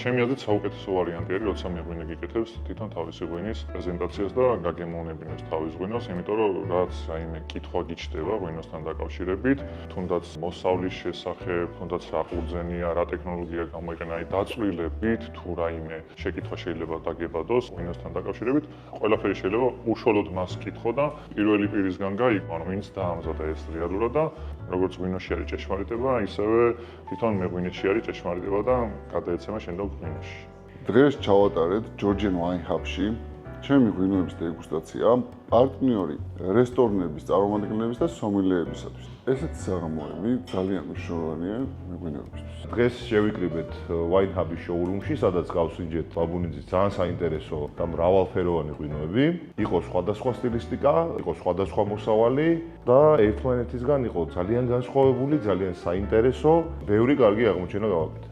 ჩემი აზრით საუკეთესო ვარიანტი არის, როცა მეღვინე გიკეთებს თვითონ თავისი ღვინის პრეზენტაციას და გაგემოვნებინებს თავის ღვინოს, იმიტომ რომ რაც რაიმე კითხვა გიჩნდება ღვინოსთან დაკავშირებით, თუნდაც მოსავლის შესახებ, თუნდაც რა ყურძენია, რა ტექნოლოგია გამოიყენა, აი დაწვრილებით თუ რაიმე შეკითხვა შეიძლება დაგებადოს ღვინოსთან დაკავშირებით, ყველაფერი შეიძლება უშუალოდ მას კითხო და პირველი პირისგან გაიგო, ანუ ვინც დაამზადა ეს რეალურად და როგორც ღვინოში არის ჭეშმარიტება, ისევე თვითონ მეღვინეში არის ჭეშმარიტება და გადაეცემა შენდელ ღვინოში. დღეს ჩავატარეთ Georgian Wine Hub-ში ჩემი ღვინოების დეგუსტაცია პარტნიორი რესტორნების წარმომადგენლების და სომილიეებისათვის. ესეთი საღამოები ძალიან მნიშვნელოვანია მეღვინეებისთვის. დღეს შევიკრიბეთ Wine Hub-ის შოურუმში, სადაც გავსინჯეთ ბაბუნიძის ძალიან საინტერესო და მრავალფეროვანი ღვინოები. იყო სხვადასხვა სტილისტიკა, იყო სხვადასხვა მოსავალი და ერთმანეთისგან იყო ძალიან განსხვავებული, ძალიან საინტერესო, ბევრი კარგი აღმოჩენა გავაკეთეთ.